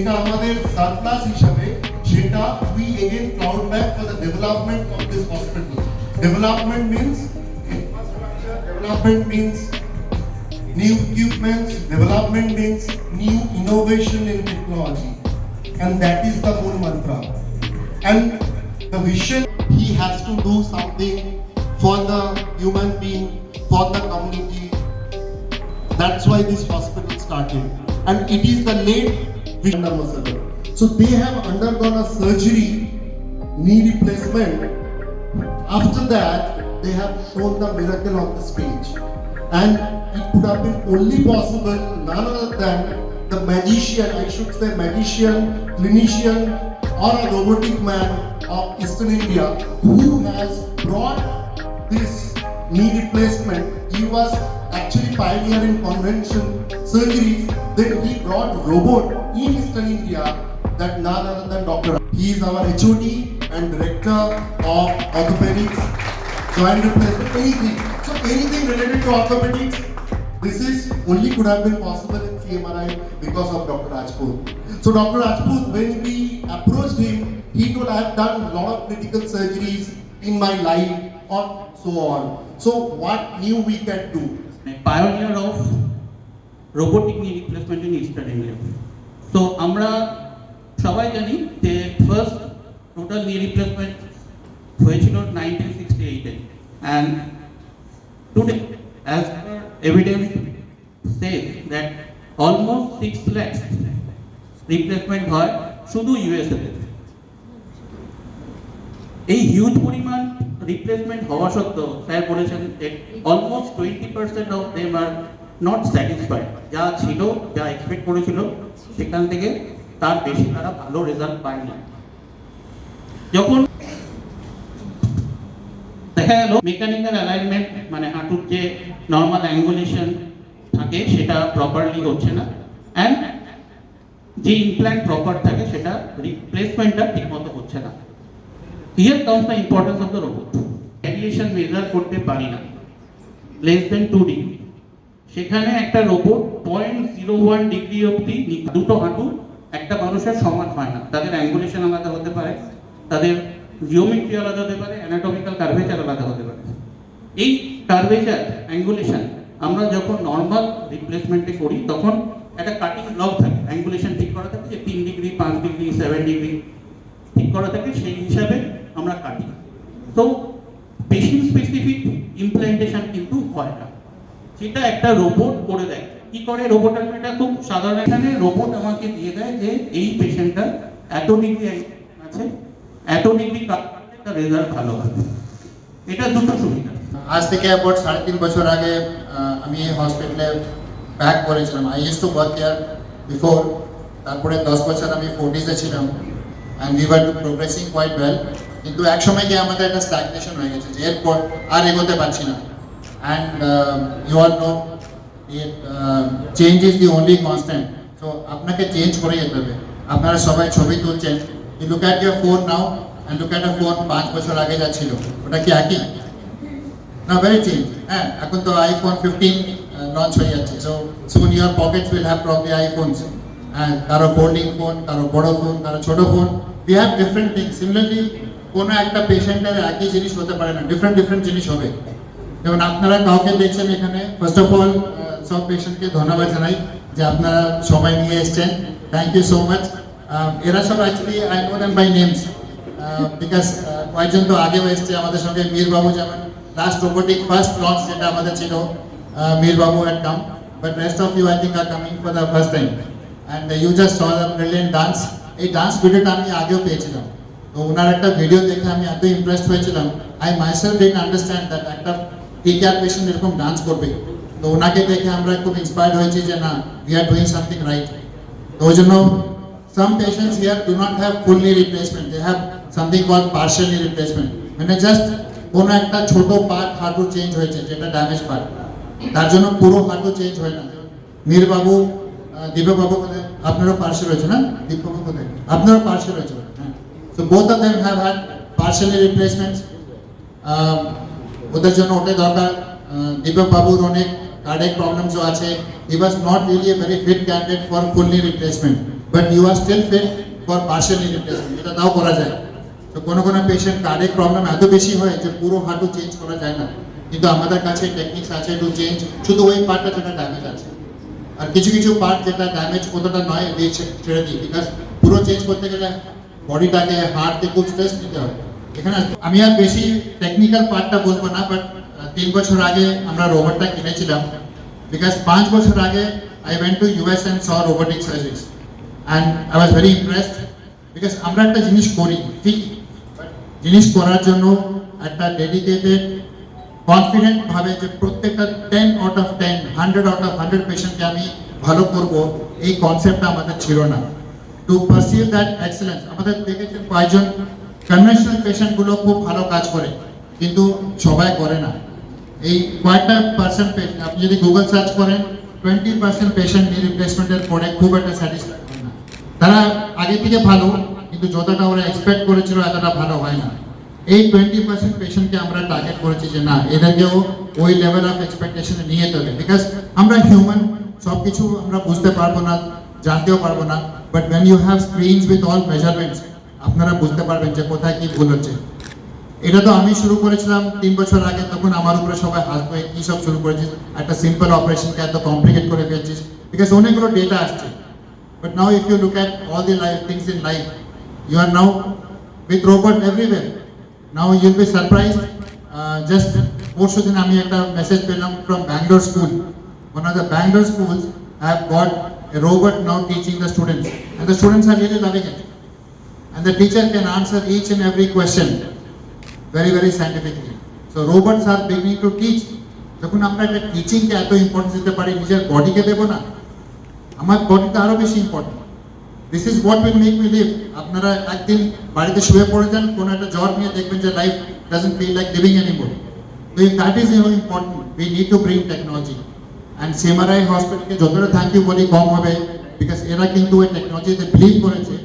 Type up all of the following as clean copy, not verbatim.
যেটা আমাদের সারপ্লাস হিসাবে সেটা we again cloud back for the development of this hospital. Development means infrastructure, development means new equipments, development means new innovation in technology, and that is the Mool Mantra. And the vision, he has to do something for the human being, for the community. That's why this hospital started, and it is the late Vision Masala. So they have undergone a surgery, knee replacement. After that, they have shown the miracle on the stage, and it could have been only possible none other than the magician, I should say magician, clinician, or a robotic man of Eastern India who has brought this knee replacement. He was actually pioneer in convention surgeries. Then he brought robot in Eastern India, that none other than Dr. He is our HOD and director of orthopedics, joint replacement, anything. So anything related to orthopedics, this is only could have been possible in CMRI because of Dr. Rajput. So Dr. Rajput, when we approached him, he told, I have done a lot of critical surgeries in my life, or so on. So what new we can do? Pioneer of robotic knee replacement in Eastern India. So আমরা সবাই জানি যে first total knee replacement হয়েছিল 1968 and today as per evidence says that almost 6 lakhs replacement হয় শুধু USA তে। এই huge পরিমাণ রিপ্লেসমেন্ট হওয়া সত্ত্বেও স্যার বলেছেন যে almost 20% of them are not satisfied. যা ছিল, যা এক্সপেক্ট করেছিল সেখান থেকে তার বেশি তারা ভালো রেজাল্ট পায়নি। যখন দেখা গেল মেকানিক্যাল অ্যালাইনমেন্ট মানে হাঁটুর যে নর্মাল অ্যাঙ্গুলেশন থাকে সেটা প্রপারলি হচ্ছে না, অ্যান্ড যে ইমপ্ল্যান্ট প্রপার থাকে সেটা রিপ্লেসমেন্টটা ঠিকমতো হচ্ছে না। Here comes the importance of the robot. Variation measure করতে পারি না, less than 2 ডিগ্রি, সেখানে একটা রোবট 0.01 ডিগ্রি অবধি দুটো হাঁটু একটা মানুষের সমান হয় না। তাদের অ্যাঙ্গুলেশন আলাদা হতে পারে, তাদের জিওমেট্রি আলাদা হতে পারে, অ্যানাটমিক্যাল কার্ভেচার আলাদা হতে পারে। এই কার্ভেচার অ্যাঙ্গুলেশন আমরা যখন নর্মাল রিপ্লেসমেন্টে করি তখন একটা কাটিং ব্লক থাকে, অ্যাঙ্গুলেশন ঠিক করা থাকে যে 3 ডিগ্রি, 5 ডিগ্রি, 7 ডিগ্রি ঠিক করা থাকে, সেই হিসাবে আমরা কাটি। তো পেশেন্ট স্পেসিফিক ইমপ্ল্যান্টেশন কিন্তু হয় না, সেটা একটা রোবট করে দেয়। কি করে রোবটের? এটা খুব সাধারণ, এখানে রোবট আমাকে দিয়ে দেয় যে এই পেশেন্টটা এত ডিগ্রি আছে, এত ডিগ্রি কাটলে তার রেজাল্ট ভালো হবে। এটা দুটো সুবিধা। আজ থেকে অ্যাবাউট 3.5 বছর আগে আমি এই হসপিটালে ব্যাক করেছিলাম। I used to work here before. তারপরে 10 বছর আমি ফোর্টিসে ছিলাম, and we were progressing quite well, কিন্তু এক সময় গিয়ে আমাদের একটা স্ট্যাগনেশন হয়ে গেছে যে এরপর আর এগোতে পারছি না। and you all know change is the only constant, so আপনাকে চেঞ্জ করে যেতে হবে। আপনারা সবাই ছবি তুলছেন, you look at your phone now and look at a phone 5 বছর আগে যা ছিল ওটা কি একই না? very change। হ্যাঁ, এখন তো iPhone 15 লঞ্চ হয়ে যাচ্ছে, so soon your pockets will have probably iPhones, and কারো ফোল্ডিং ফোন, কারো বড় ফোন, কারো ছোট phone. we have different things. similarly কোনো একটা পেশেন্টের একই জিনিস হতে পারে না, ডিফারেন্ট জিনিস হবে। যেমন আপনারা কাউকে দেখছেন এখানে, ফার্স্ট অফ অল সব পেশেন্টকে ধন্যবাদ জানাই যে আপনারা সময় নিয়ে এসছেন, থ্যাংক ইউ সো মাচ। এরা সব actually I know them by names, because কয়েকজন তো আগেও এসছে আমাদের সঙ্গে। মীরবাবু যেমন লাস্ট রোবোটিক ফার্স্ট লঞ্চ যেটা আমাদের ছিল, মীরবাবু had come, but rest of you I think are coming for the first time, and you just saw the brilliant dance. এই ডান্স ভিডিওটা আমি আগেও পেয়েছিলাম, তো ওনার একটা ভিডিও দেখে আমি এত ইমপ্রেসড হয়েছিলাম। I myself didn't understand that একটা টিকার পেশেন্ট এরকম ডান্স করবে। তো ওনাকে দেখে আমরা খুব ইন্সপায়ার্ড হয়েছি যে না, we are doing something right. তো ওই জন্য some patients here do not have full knee replacement, they have something called partial knee replacement, মানে জাস্ট কোনো একটা ছোট পার্ট হাঁটু চেঞ্জ হয়েছে যেটা ড্যামেজ পার্ট, তার জন্য পুরো হাঁটু চেঞ্জ হয় না। মীরবাবু, দীপকবাবু, আপনারও পার্শ্ব রয়েছে না? দীপকবাবু কোথায়? আপনারও পার্শ্ব রয়েছে, হ্যাঁ। So both of them have had partially replacements. ওদের জন্য ওটাই দরকার। দীপকবাবুর অনেক কার্ডিয়াক প্রবলেমসও আছে। He was not really a very fit candidate for full knee replacement, but you are still fit for partial knee replacement, এটা তাও করা যায়। তো কোনো কোনো পেশেন্ট কার্ডিয়াক প্রবলেম এত বেশি হয় যে পুরো হাঁটু চেঞ্জ করা যায় না, কিন্তু আমাদের কাছে টেকনিক্স আছে টু চেঞ্জ শুধু ওই পার্টটা যেটা ড্যামেজ আছে, আর কিছু কিছু পার্ট যেটা ড্যামেজ কতটা নয় দিয়ে ছেড়ে দিই, বিকজ পুরো চেঞ্জ করতে গেলে বডিটাকে হার্টকে খুব স্ট্রেস নিতে হয়। এখানে আমি আর বেশি টেকনিক্যাল পার্টটা বলবো না, বাট 3 বছর আগে আমরা রোবটটা কিনেছিলাম, বিকজ 5 বছর আগে I went to US and saw robotic surgeries and I was very impressed, because আমরা একটা জিনিস করি ঠিক, জিনিস করার জন্য একটা ডেডিকেটেড কনফিডেন্ট ভাবে যে প্রত্যেকটা 10 আউট অফ 10 100 আউট অফ 100 পেশেন্টকে আমি ভালো করব, এই কনসেপ্টটা আমাদের ছিল না। টু পারসিউ দ্যাট এক্সেলেন্স, আমাদের দেখেছেন কয়েকজন কনভেনশনাল পেশেন্টগুলো খুব ভালো কাজ করে, কিন্তু সবাই করে না। এই কয়েকটা পার্সেন্ট আপনি যদি গুগল সার্চ করেন 20% পেশেন্ট নি রিপ্লেসমেন্টের পরে খুব একটা স্যাটিসফাইড হয় না। তারা আগে থেকে ভালো, কিন্তু যতটা ওরা এক্সপেক্ট করেছিল এতটা ভালো হয় না। এই 20% পেশেন্টকে আমরা টার্গেট করেছি যে না, এদেরকেও ওই লেভেল অফ এক্সপেকটেশনে নিয়ে যেতে হবে, বিকজ আমরা হিউম্যান, সব কিছু আমরা বুঝতে পারবো না, জানতেও পারবো না, but when you have screens with all measurements আপনারা বুঝতে পারবেন যে কোথায় কি ভুল হচ্ছে। এটা তো আমি শুরু করেছিলাম 3 বছর আগে, তখন আমার উপরে সবাই হাসবে, কি সব শুরু করেছিস, একটা সিম্পল অপারেশনকে এত কমপ্লিকেট করে ফেলছিস, বিকজ অনেকগুলো ডেটা আসছে। But now if you look at all the life things in life, you are now with robot everywhere. Now you'll be surprised, just পরশু দিন আমি একটা মেসেজ পেলাম from Bangalore school, one of the Bangalore schools have got a robot now teaching the students, and the students are really loving it, and the teacher can answer each and every question very very scientifically. So robots are beginning to teach. যখন আমরা একটা টিচিংকে এত importance দিতে পারি, নিজের বডিকে দেবো না, আমার বডিটা আরো বেশি important. This is what will make me live. আপনারা একদিন বাড়িতে শুয়ে পড়ে যান, কোনো একটা জ্বর নিয়ে দেখবেন যে life doesn't feel like living anymore. So that is important. We need to bring technology. And CMRI হসপিটালকে যতটা থ্যাংক ইউ বলি কম হবে, বিকজ এরা কিন্তু ওই টেকনোলজিতে বিলিভ করেছে,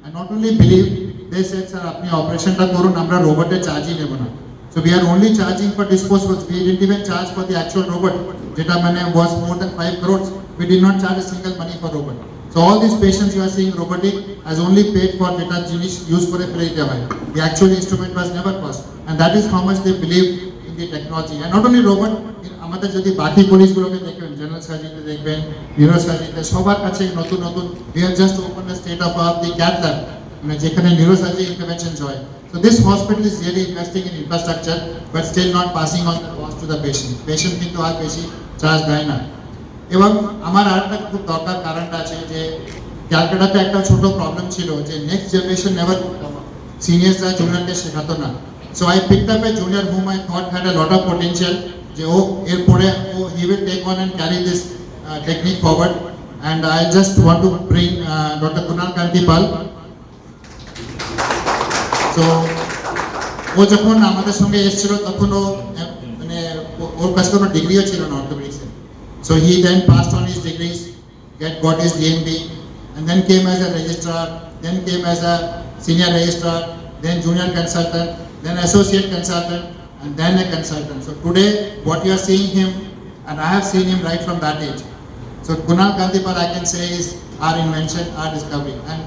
and not only believe, they said sir আপনি অপারেশনটা করুন, আমরা রোবটের চার্জই নেব না। So we are only charging for disposables. We didn't even charge for the actual robot, যেটা মানে was more than 5 crores. We did not charge a single money for robot. So all these patients you are seeing robotic has only paid for যেটা জিনিস use করে ফেলে দিতে হয়। The actual instrument was never cost, and that is how much they believe in the technology. And not only robot, আমাদের যদি বাকি কলিজগুলোকে দেখবেন, জেনারেল সার্জারিতে দেখবেন, নিউরো সার্জারিতে, সবার কাছে নতুন নতুন we have just opened a state of the cath lab, মানে যেখানে নিউরো সার্জারি ইন্টারভেনশনস হয়। So this hospital is really investing in infrastructure, but still not passing on the cost to the patient. Patient কিন্তু আর বেশি charge দেয় না। এবং আমার আরেকটা খুব দরকার কারণটা আছে যে ক্যালকাটাতে একটা ছোট প্রবলেম ছিল যে নেক্সট জেনারেশন নেভার সিনিয়র্সরা জুনিয়রকে শেখাতো না। So I picked up a junior whom I thought had a lot of potential, যে ও এরপরে he will take on and carry this technique forward, and I just want to bring Dr. Kunal Kantipal. So ও যখন আমাদের সঙ্গে এসেছিল তখন ও মানে ওর কাছে কোনো ডিগ্রিও ছিল না অর্থোপেডিক্সে। So he then passed on his degrees, got his DMD, and then came as a registrar, then came as a senior registrar, then junior consultant, then associate consultant, and then a consultant. So today what you are seeing him, and I have seen him right from that age. So Kunal Kantipal, I can say, is our invention, our discovery, and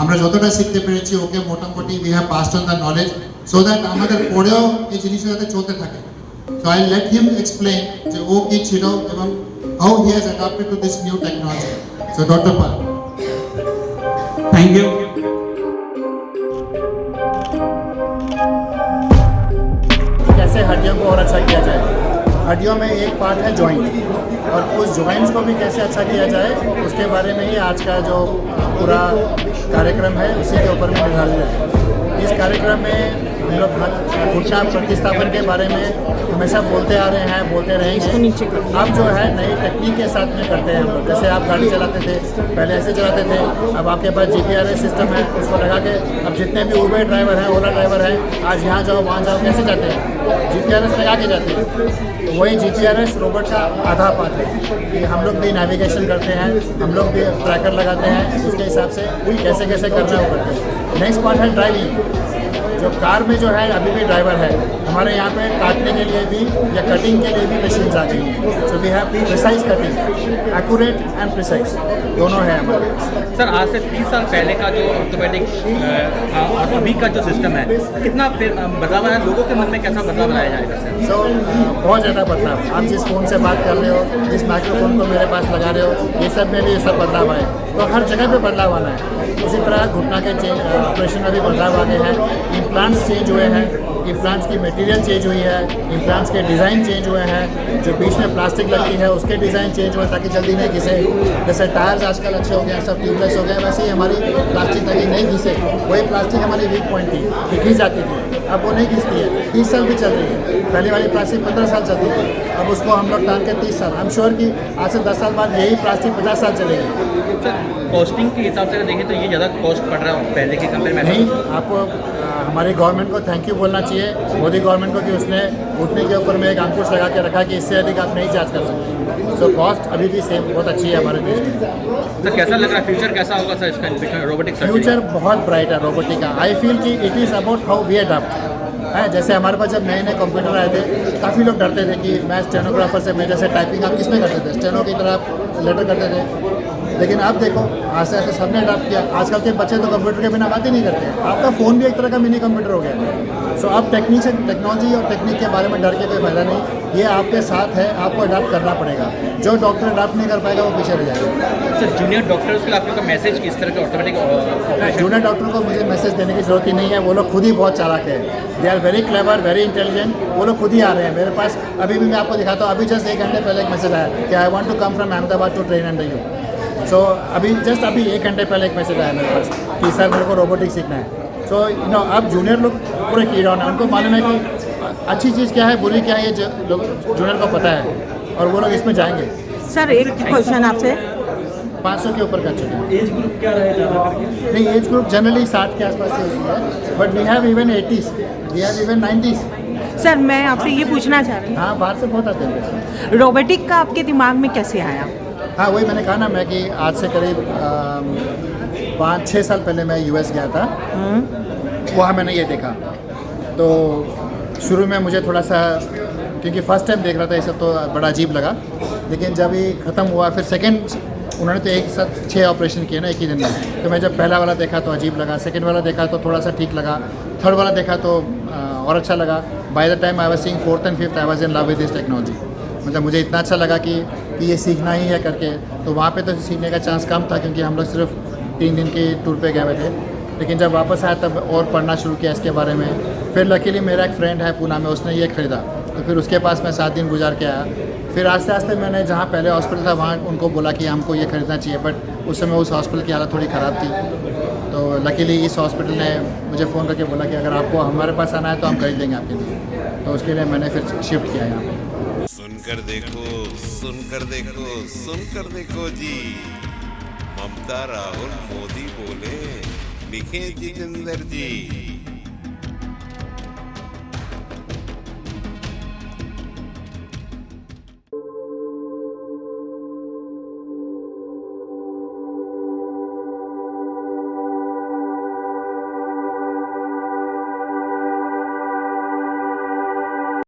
আমরা যতটা শিখতে পেরেছি ওকে মোটামুটি we have passed on the knowledge so that আমাদের পরেও এই জিনিসটা যাতে চলতে থাকে। So I'll let him explain যে ও কি ছিল এবং how he has adapted to this new technology. So Dr. Pal. Thank you. कैसे हड्डियों को और अच्छा किया जाए। हड्डियों में एक पार्ट है जॉइंट, और उस जॉइंट्स को भी कैसे अच्छा किया जाए उसके बारे में ही आज का जो पूरा कार्यक्रम है उसी के ऊपर में निर्धारित है। इस कार्यक्रम में हम लोग घुटना प्रतिस्थापन के बारे में हमेशा बोलते आ रहे हैं, बोलते रहेंगे। अब जो है नई टेक्निक के साथ में करते हैं हम लोग। जैसे आप गाड़ी चलाते थे, पहले ऐसे चलाते थे, अब आपके पास GPRS सिस्टम है, उसको लगा के अब जितने भी उबेर ड्राइवर हैं, ओला ड्राइवर हैं, आज यहाँ जाओ वहाँ जाओ कैसे जाते हैं, GPRS लगा के जाते हैं। तो वही GPRS रोबोट का आधा पार्ट है कि हम लोग भी नेविगेशन करते हैं, हम लोग भी ट्रैकर लगाते हैं, उसके हिसाब से कैसे कैसे करना है वो करते हैं। नेक्स्ट पार्ट है ड्राइविंग। जो कार में जो है अभी भी ड्राइवर है, हमारे यहाँ पे काटने के लिए भी या कटिंग के लिए भी मशीन्स आ गई हैं। So we have precise cutting, accurate and precise, दोनों है हमारे पास। सर आज से 30 साल पहले का जो ऑर्थोपेडिक और अभी का जो सिस्टम है, कितना फिर बदलाव है, लोगों के मन में कैसा बदलाव लाया जाएगा सर? सो बहुत ज़्यादा बदलाव, आप जिस फ़ोन से बात कर रहे हो, जिस माइक्रोफोन को मेरे पास लगा रहे हो, ये सब में भी ये सब बदलाव आए, तो हर जगह पे बदलाव आना है। उसी तरह घुटना के ऑपरेशन में भी बदलाव आ गए हैं, इम्प्लांट्स चेंज हुए हैं, इम्प्लांट्स की मटेरियल चेंज हुई है, इम्प्लांट्स के डिज़ाइन चेंज हुए हैं, जो बीच में प्लास्टिक लगती है उसके डिज़ाइन चेंज हुए ताकि जल्दी नहीं घिसे। जैसे टायर्स आजकल अच्छे हो गए हैं, सब ट्यूबलेस हो गए, वैसे ही हमारी प्लास्टिक ताकि नहीं घिसे, वही प्लास्टिक हमारी वीक पॉइंट थी कि घिस जाती थी, अब वो नहीं घिसती है। 30 साल भी चल रही है, पहले वाली प्लास्टिक 15 साल चलती थी, अब उसको हम लोग टाल के 30 साल। आई एम श्योर कि आज से 10 साल बाद यही प्लास्टिक 50 साल चलेगी। कॉस्टिंग के हिसाब से अगर देखें तो ये ज़्यादा कॉस्ट पड़ रहा है पहले के कंपेयर में? नहीं, आपको हमारी गवर्नमेंट को थैंक यू बोलना चाहिए, मोदी गवर्नमेंट को, कि उसने घुटने के ऊपर में एक अंकुश लगा के रखा कि इससे अधिक आप नहीं चार्ज कर सकते। सो कॉस्ट अभी भी सेम बहुत अच्छी है हमारे देश में। सर कैसा लग रहा है, फ्यूचर कैसा होगा सर इसका रोबोटिक सर्जरी? फ्यूचर बहुत ब्राइट है रोबोटिक का। आई फील कि it is about how we adopt है। जैसे हमारे पास जब नए नए कंप्यूटर आए थे, काफ़ी लोग डरते थे कि मैं स्टेनोग्राफर से, मैं जैसे टाइपिंग आप किस में करते थे, स्टेनो की तरह आप लेटर करते थे, लेकिन अब देखो आस्ते आस्ते सबने अडॉप्ट किया। आजकल के बच्चे तो कंप्यूटर के बिना बात ही नहीं करते हैं। आपका फ़ोन भी एक तरह का मिनी कंप्यूटर हो गया है। सो अब टेक्नोलॉजी और टेक्निक के बारे में डर के कोई फायदा नहीं, ये आपके साथ है, आपको अडॉप्ट करना पड़ेगा। जो डॉक्टर अडॉप्ट नहीं कर पाएगा वो पीछे रह जाएगा। सर जूनियर डॉक्टर्स के लिए आपका मैसेज किस तरह के ऑटोमेटिक? जूनियर डॉक्टर को मुझे मैसेज देने की ज़रूरत ही नहीं है, वो लोग खुद ही बहुत चालाक है। They are very clever, very intelligent, वो लोग खुद ही आ रहे हैं मेरे पास। अभी भी मैं आपको दिखाता हूँ, अभी जस्ट 1 घंटे पहले एक मैसेज आया कि I want to come from Ahmedabad to train under you. So अभी 1 घंटे पहले एक मैसेज आया मेरे पास कि सर मेरे को रोबोटिक्स सीखना है। सो अब जूनियर लोग पूरे की डाउन है, उनको मालूम है कि अच्छी चीज़ क्या है, बुरी क्या है, ये जूनियर को पता है और वो लोग इसमें जाएंगे। सर एक क्वेश्चन आपसे, 500 के ऊपर कर चुके हैं। एज ग्रुप क्या रहेगा? नहीं, एज ग्रुप जनरली 60 के आसपास से होती है, but we have even 80s, we have even 90s। Sir मैं आपसे ये पूछना चाह रही हाँ, बाहर से बहुत आते हैं। हूँ, रोबोटिक का आपके दिमाग में कैसे आया? हाँ, वही मैंने कहा ना मैं कि आज से करीब 5-6 साल पहले मैं US गया था, वहाँ मैंने ये देखा। तो शुरू में मुझे थोड़ा सा, क्योंकि फर्स्ट टाइम देख रहा था ये सब, तो बड़ा अजीब लगा, लेकिन जब ये ख़त्म हुआ, फिर सेकंड, उन्होंने तो एक साथ 6 ऑपरेशन किए ना एक ही दिन में, तो मैं जब पहला वाला देखा तो अजीब लगा, सेकंड वाला देखा तो थोड़ा सा ठीक लगा, थर्ड वाला देखा तो और अच्छा लगा। By the time I was seeing 4th and 5th I was in love with this technology. मतलब मुझे इतना अच्छा लगा कि ये सीखना ही है करके। तो वहाँ पे तो सीखने का चांस कम था क्योंकि हम लोग सिर्फ 3 दिन के टूर पे गए हुए थे, लेकिन जब वापस आया तब और पढ़ना शुरू किया इसके बारे में। फिर लकीली मेरा एक फ्रेंड है पूना में, उसने ये ख़रीदा, तो फिर उसके पास मैं 7 दिन गुजार के आया। फिर आस्ते आस्ते मैंने जहाँ पहले हॉस्पिटल था वहाँ उनको बोला कि हमको ये ख़रीदना चाहिए, बट उस समय उस हॉस्पिटल की हालत थोड़ी ख़राब थी। तो लकीली इस हॉस्पिटल ने मुझे फ़ोन करके बोला कि अगर आपको हमारे पास आना है तो हम खरीद देंगे आपके लिए। तो उसके लिए मैंने फिर शिफ्ट किया यहाँ पे। सुनकर देखो, सुनकर देखो, सुनकर देखो जी, ममता राहुल मोदी बोले, लिखे जितेंद्र जी।